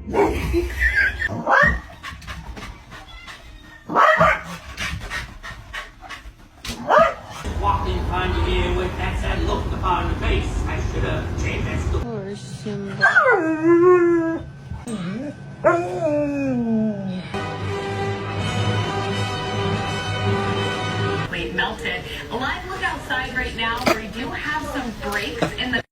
Walked in upon you here with that sad look upon your face. I should have changed that stupid. Poor Simba. Melted. Alive, look outside right now. We do have some breaks in the